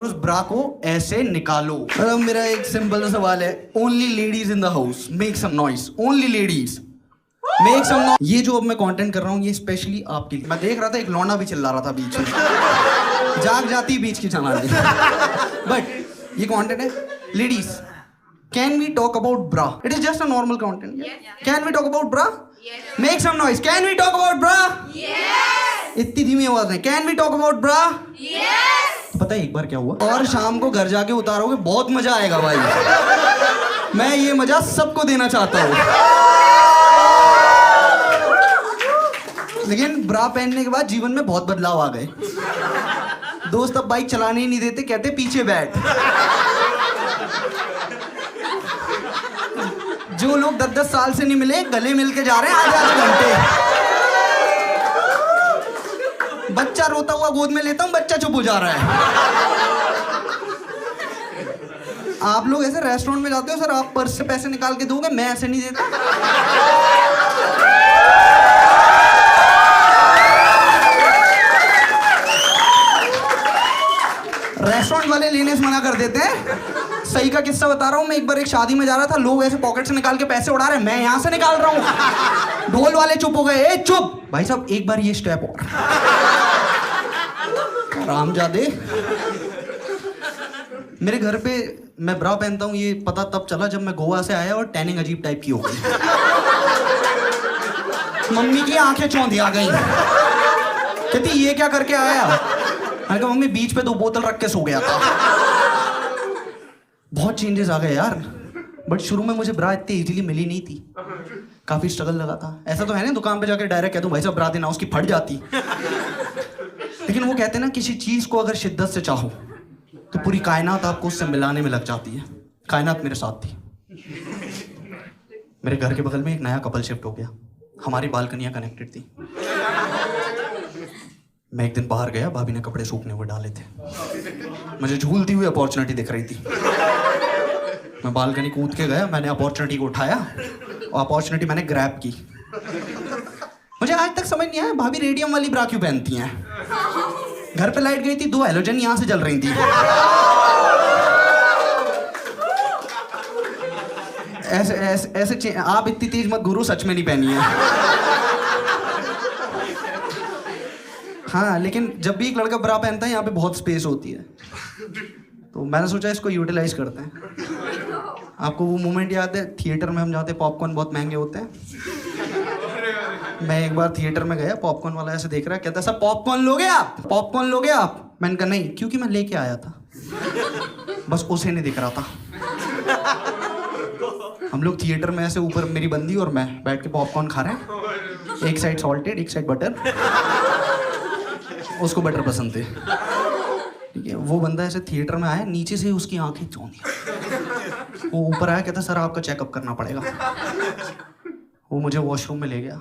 उस ब्रा को ऐसे निकालो। अब मेरा एक सिंपल सा सवाल है, only ladies in the house make some noise, only ladies make some noise. ये जो अब मैं कंटेंट कर रहा हूँ ये स्पेशली आपके लिए। मैं देख रहा था एक लौंडा भी चिल्ला रहा था बीच में, जाग जाती बीच की जमाने। बट ये कंटेंट है ladies, can we talk about bra? It is just a normal content. Can we talk about bra? Make some noise. Can we talk about bra? इतनी धीमी आवाज में can we talk about bra? पता है एक बार क्या हुआ, और शाम को घर जाके उतारोगे बहुत मजा आएगा भाई। मैं ये मजा सबको देना चाहता हूँ। लेकिन ब्रा पहनने के बाद जीवन में बहुत बदलाव आ गए। दोस्त अब बाइक चलाने ही नहीं देते, कहते पीछे बैठ। जो लोग 10-10 साल से नहीं मिले गले मिल के जा रहे हैं आधे घंटे। बच्चा रोता हुआ गोद में लेता हूं, बच्चा चुप हो जा रहा है। आप लोग ऐसे रेस्टोरेंट में जाते हो, सर आप पर्स से पैसे निकाल के दोगे, मैं ऐसे नहीं देता। रेस्टोरेंट वाले लेने से मना कर देते हैं। सही का किस्सा बता रहा हूँ मैं, एक बार एक शादी में जा रहा था, लोग ऐसे पॉकेट से निकाल के पैसे उड़ा रहे हैं, मैं यहां से निकाल रहा हूँ। ढोल वाले चुप हो गए, ए चुप भाई साहब एक बार ये स्टेप और। रामजादे। मेरे घर पे मैं ब्रा पहनता हूँ ये पता तब चला जब मैं गोवा से आया और टैनिंग अजीब टाइप की हो गई। मम्मी की आंखें चौंधी आ गई, कहती ये क्या करके आया? मैंने कहा मम्मी बीच पे 2 बोतल रख के सो गया था। बहुत चेंजेस आ गए यार। बट शुरू में मुझे ब्रा इतनी इजीली मिली नहीं थी, काफी स्ट्रगल लगा था। ऐसा तो है ना दुकान पे जाके डायरेक्ट कह दूं भाई साहब ब्रा देना, उसकी फट जाती। लेकिन वो कहते हैं ना किसी चीज को अगर शिद्दत से चाहो तो पूरी कायनात आपको उससे मिलाने में लग जाती है। कायनात मेरे साथ थी। मेरे घर के बगल में एक नया कपल शिफ्ट हो गया, हमारी बालकनियां कनेक्टेड थी। मैं एक दिन बाहर गया, भाभी ने कपड़े सूखने हुए डाले थे, मुझे झूलती हुई अपॉर्चुनिटी दिख रही थी। मैं बालकनी कूद के गया, मैंने अपॉर्चुनिटी को उठाया और अपॉर्चुनिटी मैंने ग्रैब की। मुझे आज तक समझ नहीं आया भाभी रेडियम वाली ब्रा क्यों पहनती हैं। घर पे लाइट गई थी, 2 हैलोजन यहां से जल रही थी। ऐसे आप इतनी तेज मत घूरो, सच में नहीं पहनी है। हाँ लेकिन जब भी एक लड़का ब्रा पहनता है यहाँ पे बहुत स्पेस होती है, तो मैंने सोचा इसको यूटिलाइज करते हैं। आपको वो मोमेंट याद है थिएटर में हम जाते, पॉपकॉर्न बहुत महंगे होते हैं। मैं एक बार थिएटर में गया, पॉपकॉर्न वाला ऐसे देख रहा है, कहता सब पॉपकॉर्न लोगे आप? पॉपकॉर्न लोगे आप? मैंने कहा नहीं, क्योंकि मैं लेके आया था। बस उसे नहीं दिख रहा था। हम लोग थिएटर में ऐसे ऊपर मेरी बंदी और मैं बैठ के पॉपकॉर्न खा रहे हैं, एक साइड सॉल्टेड एक साइड बटर। उसको बटर पसंद थे, ठीक है। वो बंदा ऐसे थिएटर में आया, नीचे से उसकी आंखें चौंधी। वो ऊपर आया, कहता सर आपका चेकअप करना पड़ेगा। वो मुझे वॉशरूम में ले गया।